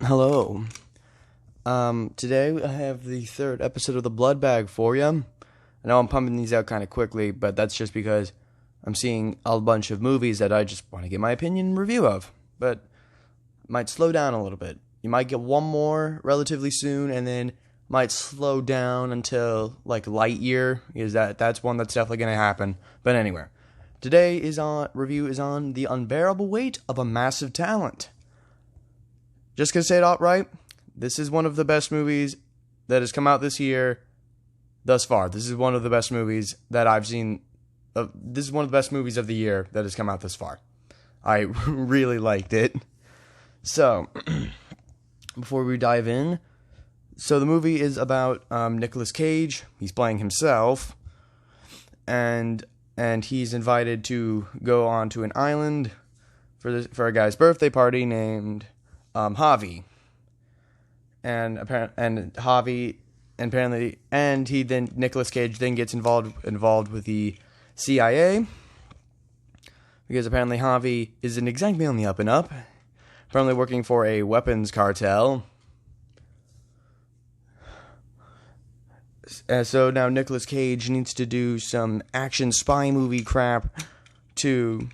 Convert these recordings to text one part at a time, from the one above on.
Hello. Today I have the third episode of the Blood Bag for you. I know I'm pumping these out kind of quickly, but that's just because I'm seeing a bunch of movies that I just want to get my opinion and review of. But might slow down a little bit. You might get one more relatively soon, and then might slow down until like Lightyear, because that's one that's definitely going to happen. But anyway, today review is on The Unbearable Weight of a Massive Talent. Just gonna say it outright, this is one of the best movies that has come out this year thus far. This is one of the best movies that I've seen. This is one of the best movies of the year that has come out thus far. I really liked it. So, before we dive in, so the movie is about Nicolas Cage. He's playing himself, and he's invited to go onto an island for a guy's birthday party named Javi, and Nicolas Cage then gets involved with the CIA, because apparently Javi isn't exactly on the up and up, apparently working for a weapons cartel. So now Nicolas Cage needs to do some action spy movie crap to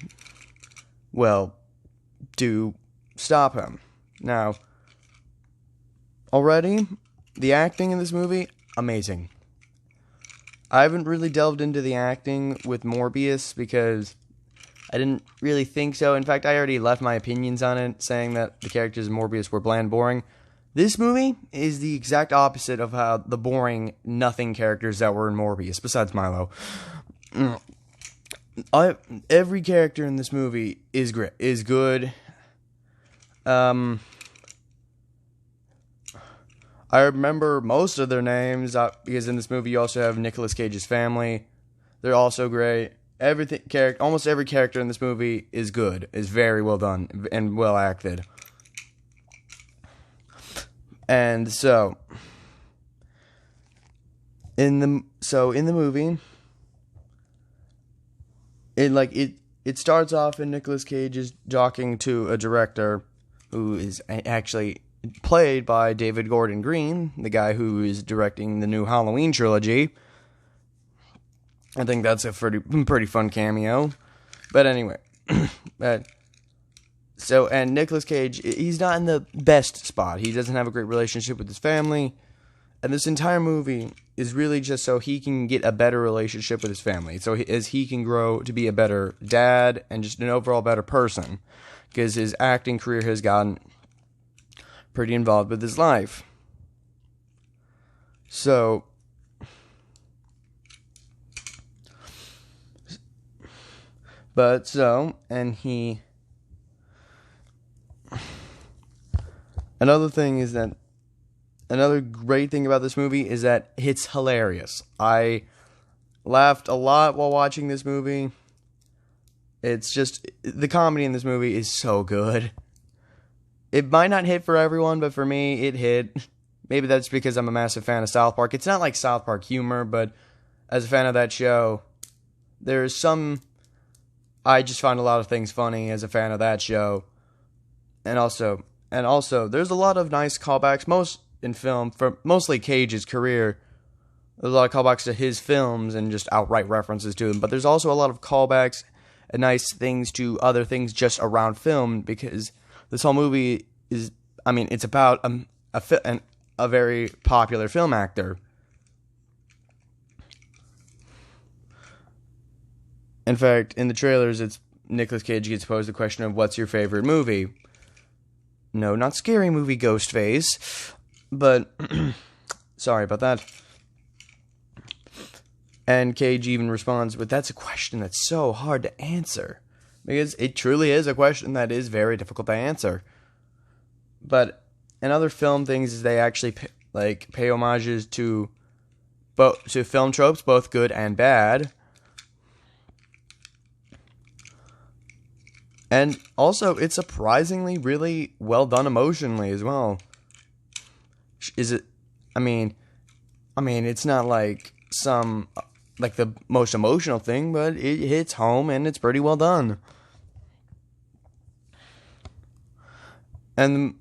stop him. Now, already, the acting in this movie, amazing. I haven't really delved into the acting with Morbius because I didn't really think so. In fact, I already left my opinions on it, saying that the characters in Morbius were bland, boring. This movie is the exact opposite of how the boring, nothing characters that were in Morbius, besides Milo. Every character in this movie is good. I remember most of their names because in this movie you also have Nicolas Cage's family. They're also great. Almost every character in this movie is good, is very well done and well acted. And so in the movie, it starts off and Nicolas Cage is talking to a director who is actually played by David Gordon Green, the guy who is directing the new Halloween trilogy. I think that's a pretty fun cameo. But anyway, and Nicolas Cage, he's not in the best spot. He doesn't have a great relationship with his family. And this entire movie is really just so he can get a better relationship with his family. So as he can grow to be a better dad and just an overall better person. Because his acting career has gotten pretty involved with his life. So, another great thing about this movie is that it's hilarious. I laughed a lot while watching this movie. It's just, the comedy in this movie is so good. It might not hit for everyone, but for me, it hit. Maybe that's because I'm a massive fan of South Park. It's not like South Park humor, but as a fan of that show, I just find a lot of things funny as a fan of that show. And also, there's a lot of nice callbacks, mostly Cage's career. There's a lot of callbacks to his films and just outright references to them, but there's also a lot of callbacks and nice things to other things just around film, because this whole movie it's about a very popular film actor. In fact, in the trailers, it's Nicolas Cage gets posed the question of, what's your favorite movie? No, not Scary Movie, Ghostface. But, sorry about that. And Cage even responds, but that's a question that's so hard to answer. Because it truly is a question that is very difficult to answer. But in other film things is they actually pay homages to film tropes, both good and bad. And also, it's surprisingly really well done emotionally as well. It's not like the most emotional thing, but it hits home and it's pretty well done. And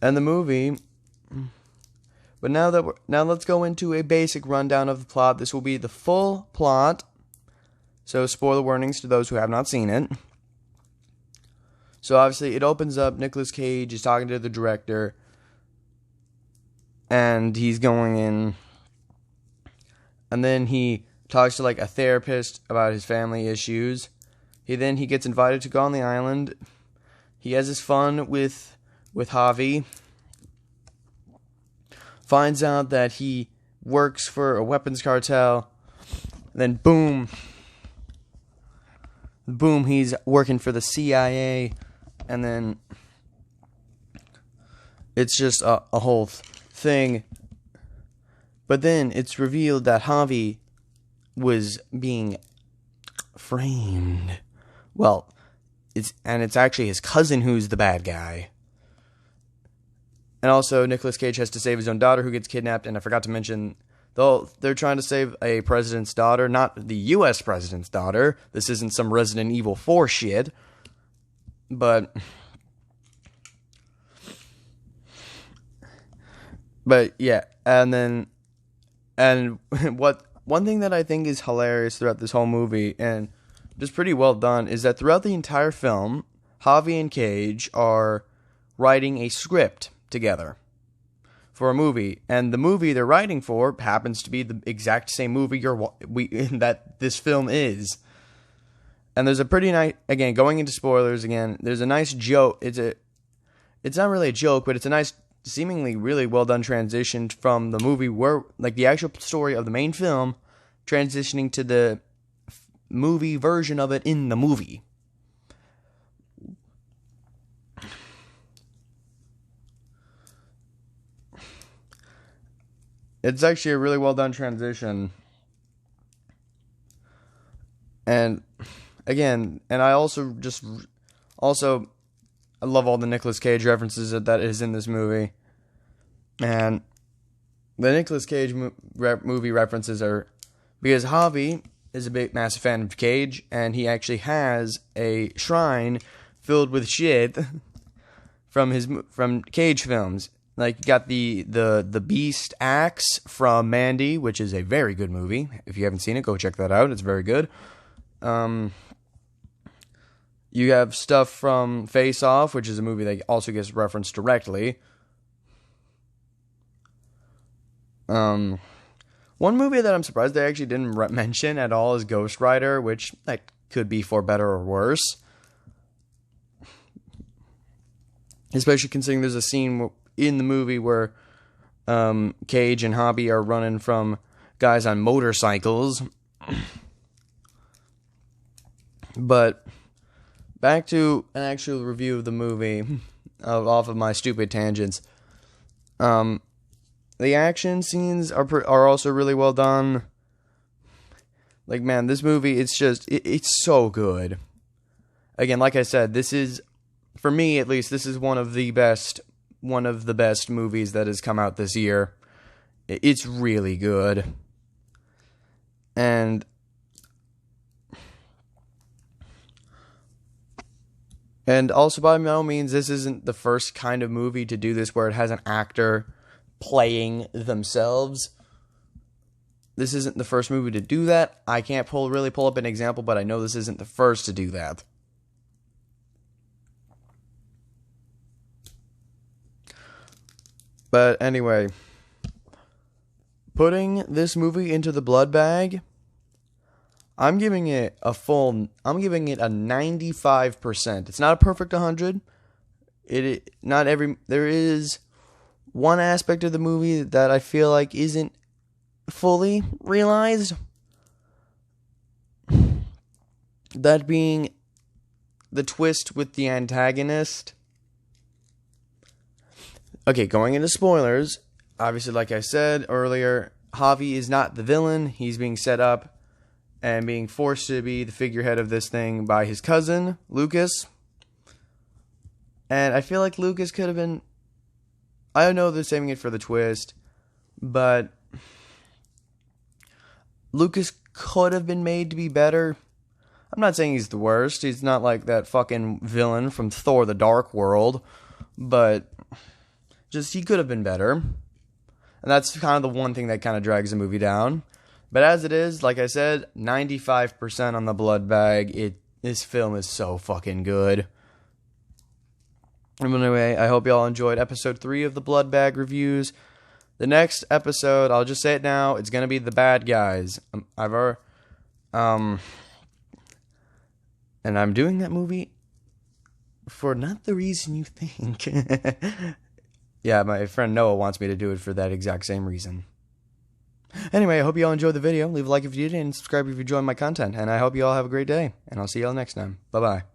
And the movie. But now let's go into a basic rundown of the plot. This will be the full plot. So spoiler warnings to those who have not seen it. So obviously it opens up, Nicolas Cage is talking to the director, and he's going in, and then he talks to like a therapist about his family issues. He gets invited to go on the island. He has his fun with Javi. Finds out that he works for a weapons cartel. Then boom, he's working for the CIA. And then it's just a whole thing. But then it's revealed that Javi was being framed. Well, it's actually his cousin who's the bad guy. And also, Nicolas Cage has to save his own daughter who gets kidnapped. And I forgot to mention, though they're trying to save a president's daughter, not the U.S. president's daughter. This isn't some Resident Evil 4 shit. But yeah, and one thing that I think is hilarious throughout this whole movie, and just pretty well done, is that throughout the entire film, Javi and Cage are writing a script together for a movie, and the movie they're writing for happens to be the exact same movie that this film is. And there's a pretty nice, again, going into spoilers again, there's a nice joke. It's not really a joke, but it's a nice, seemingly really well done transition from the movie where, like, the actual story of the main film transitioning to the movie version of it in the movie. It's actually a really well done transition. And again, and I also I love all the Nicolas Cage references that is in this movie. And the Nicolas Cage movie references are because Javi is a big, massive fan of Cage, and he actually has a shrine filled with shit from Cage films. Like, you got the Beast axe from Mandy, which is a very good movie. If you haven't seen it, go check that out. It's very good. You have stuff from Face Off, which is a movie that also gets referenced directly. One movie that I'm surprised they actually didn't mention at all is Ghost Rider, which that could be for better or worse. Especially considering there's a scene in the movie where Cage and Hobby are running from guys on motorcycles. But back to an actual review of the movie, off of my stupid tangents. The action scenes are also really well done. Like, man, this movie, it's so good. Again, like I said, this is, for me at least, this is one of the best movies that has come out this year. It's really good. And also, by no means, this isn't the first kind of movie to do this where it has an actor playing themselves. This isn't the first movie to do that. I can't really pull up an example, but I know this isn't the first to do that. But anyway, putting this movie into the blood bag, I'm giving it a 95%. It's not a perfect 100. There is one aspect of the movie that I feel like isn't fully realized. That being the twist with the antagonist. Okay, going into spoilers, obviously, like I said earlier, Javi is not the villain. He's being set up and being forced to be the figurehead of this thing by his cousin, Lucas. And I feel like Lucas could have been... I know they're saving it for the twist, but Lucas could have been made to be better. I'm not saying he's the worst. He's not like that fucking villain from Thor: The Dark World, but Just, he could have been better. And that's kind of the one thing that kind of drags the movie down. But as it is, like I said, 95% on the blood bag. This film is so fucking good. Anyway, I hope y'all enjoyed episode 3 of the Blood Bag reviews. The next episode, I'll just say it now, it's gonna be The Bad Guys. And I'm doing that movie for not the reason you think. Yeah, my friend Noah wants me to do it for that exact same reason. Anyway, I hope you all enjoyed the video. Leave a like if you did, and subscribe if you enjoyed my content. And I hope you all have a great day. And I'll see y'all next time. Bye-bye.